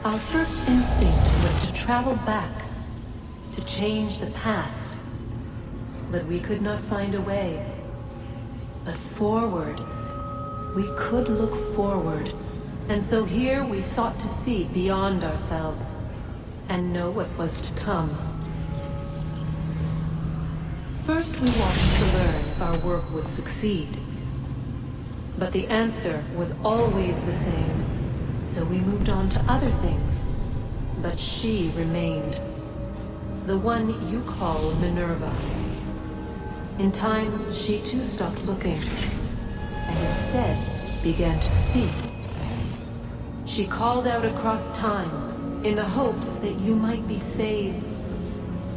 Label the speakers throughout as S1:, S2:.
S1: Our first instinct was to travel back, to change the past. But we could not find a way. But forward, we could look forward. And so here we sought to see beyond ourselves, and know what was to come. First we watched to learn if our work would succeed. But the answer was always the same. So we moved on to other things. But she remained. The one you call Minerva. In time, she too stopped looking, and instead began to speak. She called out across time, in the hopes that you might be saved.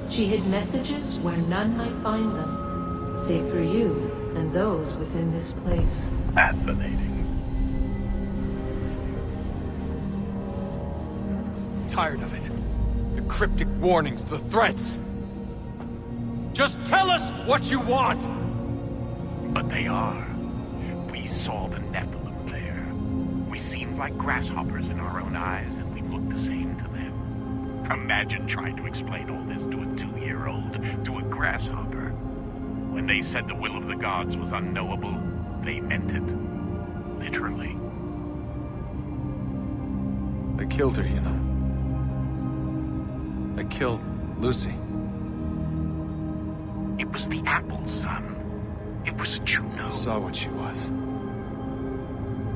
S1: She hid messages where none might find them, save for you and those within this place.
S2: Fascinating.
S3: Tired of it. The cryptic warnings, the threats. Just tell us what you want!
S2: But they are. We saw the Nephilim there. We seemed like grasshoppers in our own eyes, and we looked the same to them. Imagine trying to explain all this to a 2-year-old, to a grasshopper. When they said the will of the gods was unknowable, they meant it. Literally.
S3: I killed her, you know. I killed Lucy.
S2: It was the apple, son. It was Juno.
S3: I saw what she was.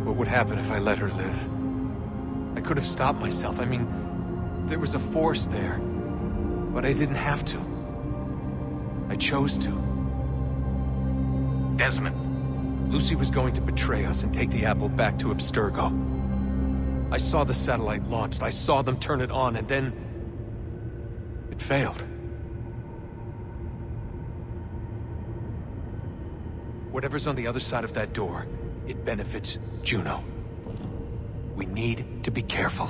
S3: What would happen if I let her live? I could have stopped myself. I mean, there was a force there. But I didn't have to. I chose to.
S2: Desmond.
S3: Lucy was going to betray us and take the apple back to Abstergo. I saw the satellite launched. I saw them turn it on, and then it failed. Whatever's on the other side of that door, it benefits Juno. We need to be careful.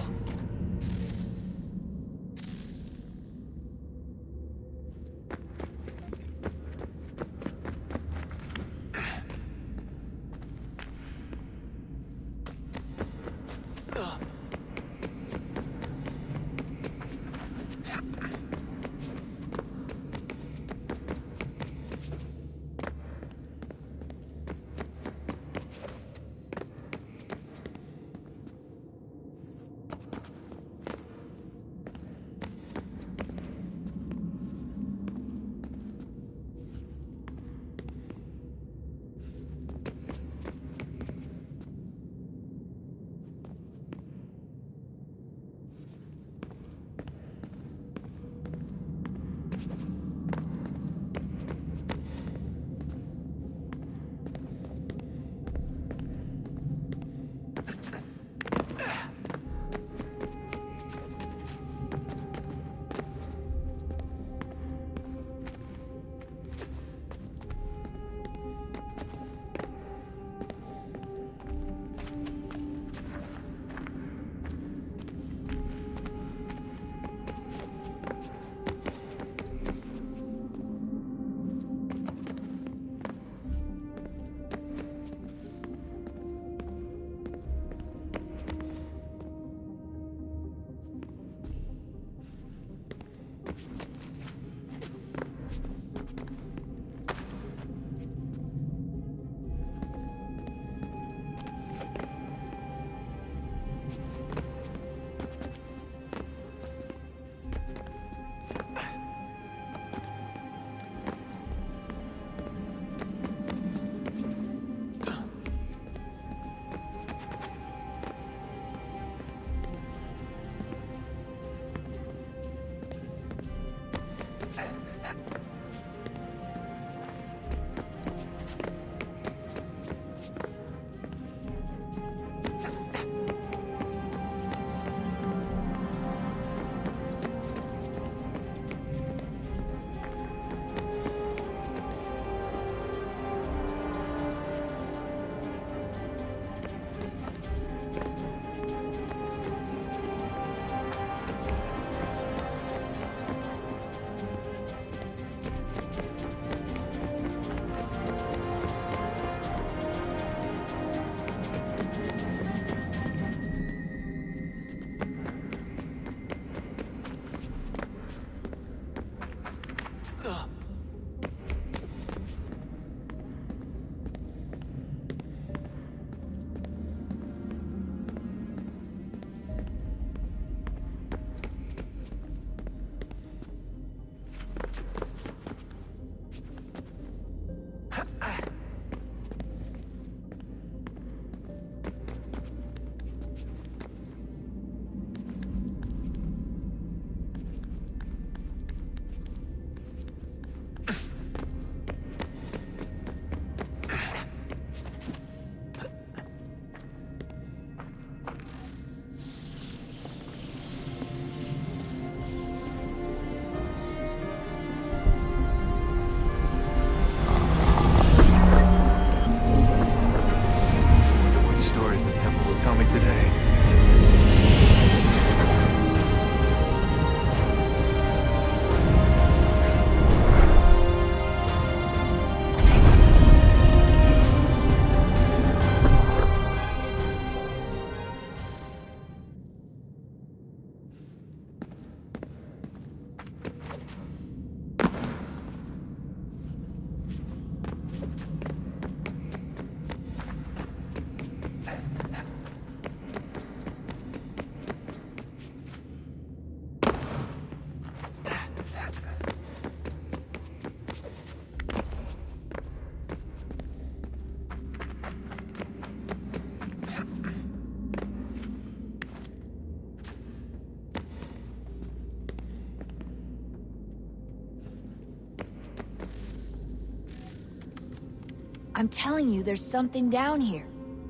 S4: I'm telling you, there's something down here.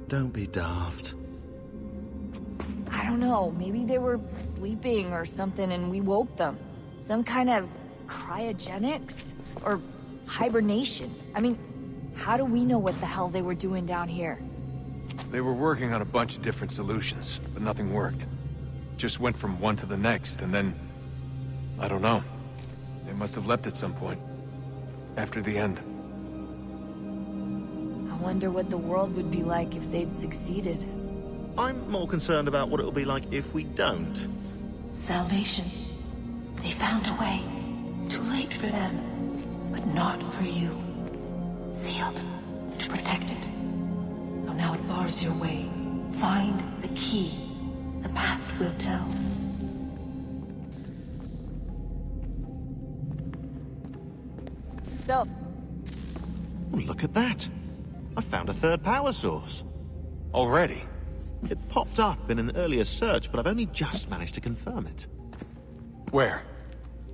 S5: Don't be daft.
S4: I don't know, maybe they were sleeping or something and we woke them. Some kind of cryogenics? Or hibernation? I mean, how do we know what the hell they were doing down here?
S3: They were working on a bunch of different solutions, but nothing worked. Just went from one to the next, and then... I don't know. They must have left at some point. After the end.
S4: I wonder what the world would be like if they'd succeeded.
S5: I'm more concerned about what it'll be like if we don't.
S1: Salvation. They found a way. Too late for them, but not for you. Sealed to protect it. So now it bars your way. Find the key. The past will tell.
S4: So,
S5: Look at that. I found a third power source.
S3: Already?
S5: It popped up in an earlier search, but I've only just managed to confirm it.
S3: Where?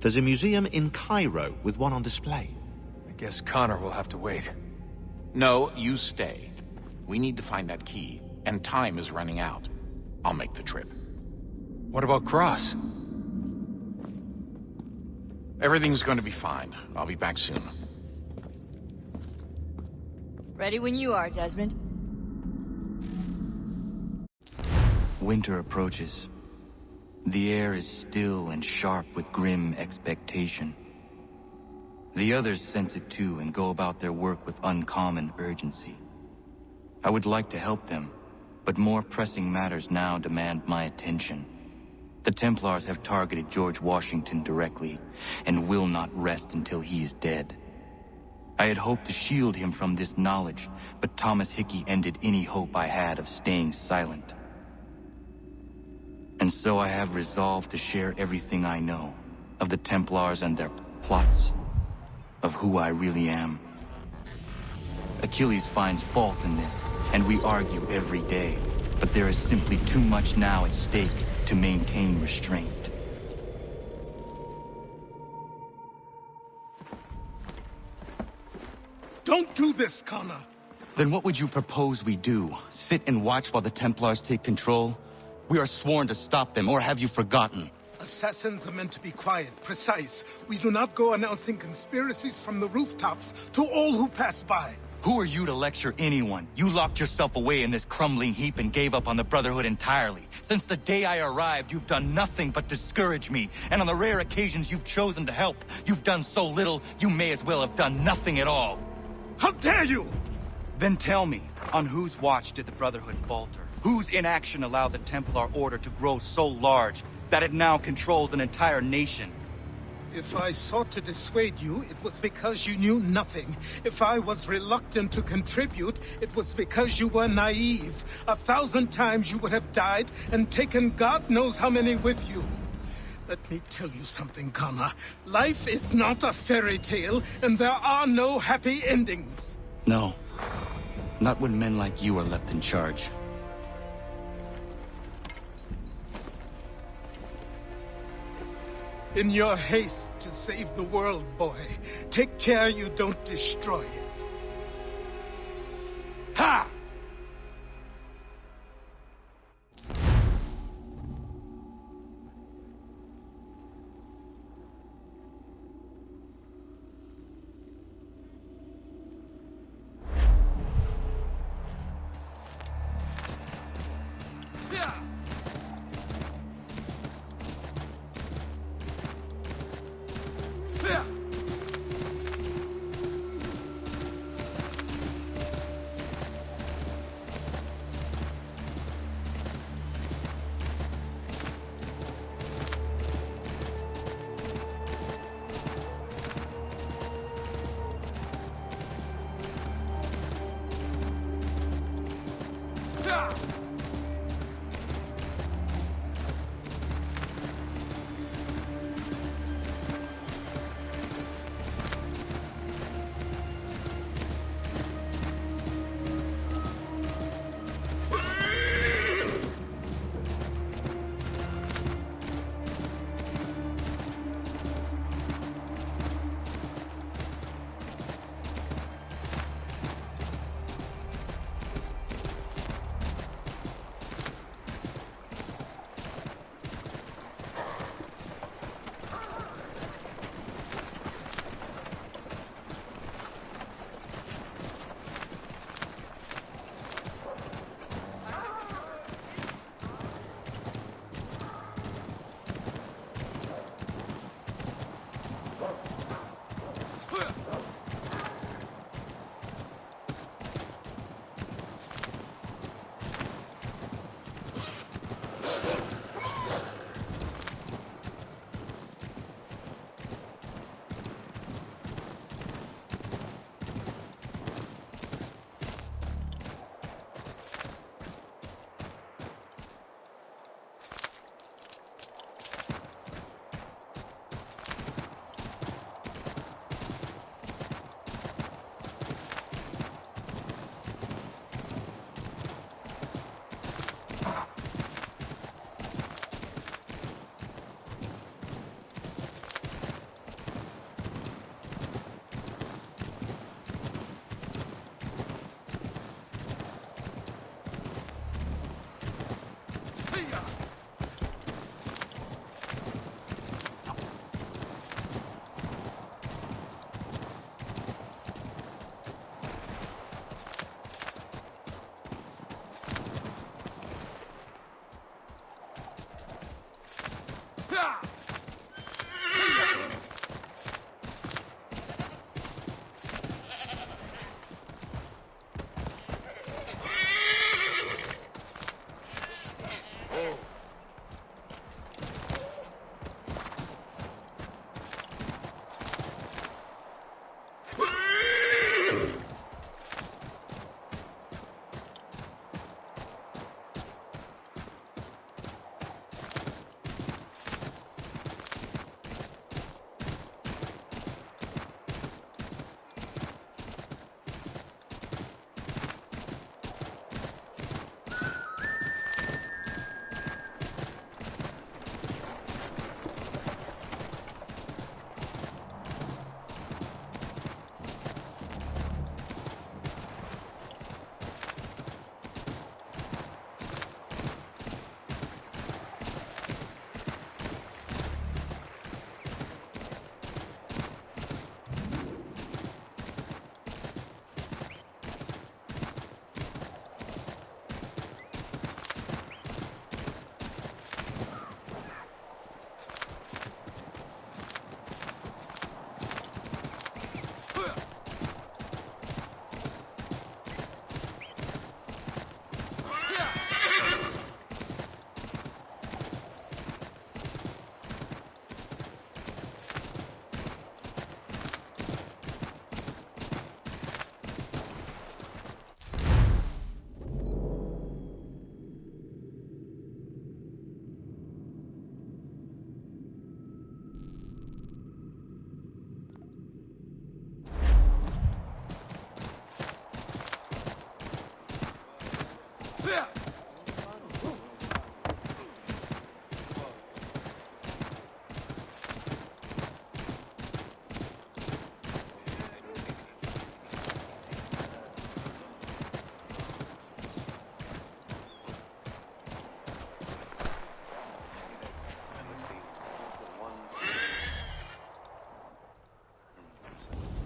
S5: There's a museum in Cairo with one on display.
S3: I guess Connor will have to wait.
S2: No, you stay. We need to find that key, and time is running out. I'll make the trip.
S3: What about Cross?
S2: Everything's going to be fine. I'll be back soon.
S4: ready when you are, Desmond.
S6: Winter approaches. The air is still and sharp with grim expectation. The others sense it too and go about their work with uncommon urgency. I would like to help them, but more pressing matters now demand my attention. The Templars have targeted George Washington directly, and will not rest until he is dead. I had hoped to shield him from this knowledge, but Thomas Hickey ended any hope I had of staying silent. And so I have resolved to share everything I know, of the Templars and their plots, of who I really am. Achilles finds fault in this, and we argue every day, but there is simply too much now at stake to maintain restraint.
S7: Don't do this, Connor!
S6: Then what would you propose we do? Sit and watch while the Templars take control? We are sworn to stop them, or have you forgotten?
S7: Assassins are meant to be quiet, precise. We do not go announcing conspiracies from the rooftops to all who pass by.
S6: Who are you to lecture anyone? You locked yourself away in this crumbling heap and gave up on the Brotherhood entirely. Since the day I arrived, you've done nothing but discourage me. And on the rare occasions you've chosen to help, you've done so little, you may as well have done nothing at all.
S7: How dare you!
S6: Then tell me, on whose watch did the Brotherhood falter? Whose inaction allowed the Templar Order to grow so large that it now controls an entire nation?
S7: If I sought to dissuade you, it was because you knew nothing. If I was reluctant to contribute, it was because you were naive. 1,000 times you would have died and taken God knows how many with you. Let me tell you something, Connor. Life is not a fairy tale, and there are no happy endings.
S6: No. Not when men like you are left in charge.
S7: In your haste to save the world, boy, take care you don't destroy it. Ha!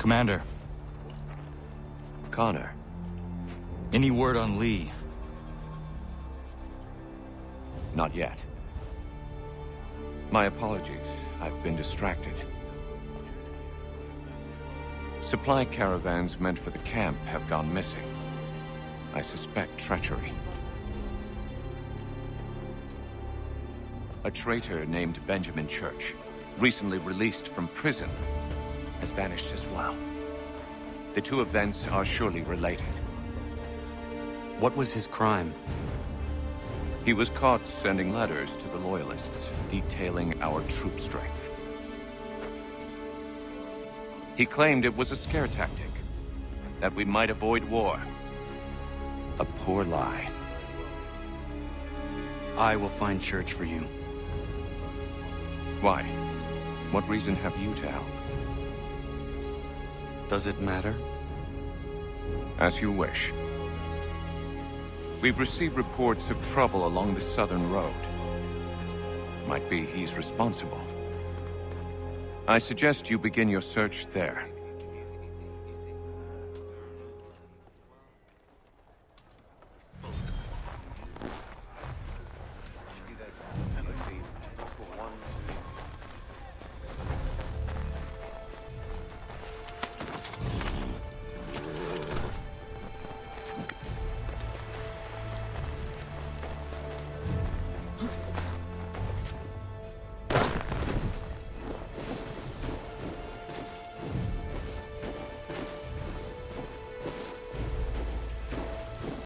S6: Commander,
S3: Connor.
S6: any word on Lee?
S3: Not yet. My apologies. I've been distracted. Supply caravans meant for the camp have gone missing. I suspect treachery. A traitor named Benjamin Church, recently released from prison, has vanished as well. The two events are surely related.
S8: What was his crime?
S3: He was caught sending letters to the Loyalists, detailing our troop strength. He claimed it was a scare tactic, that we might avoid war. A poor lie.
S8: I will find Church for you.
S3: Why? What reason have you to help?
S8: Does it matter?
S3: As you wish. We've received reports of trouble along the southern road. Might be he's responsible. I suggest you begin your search there.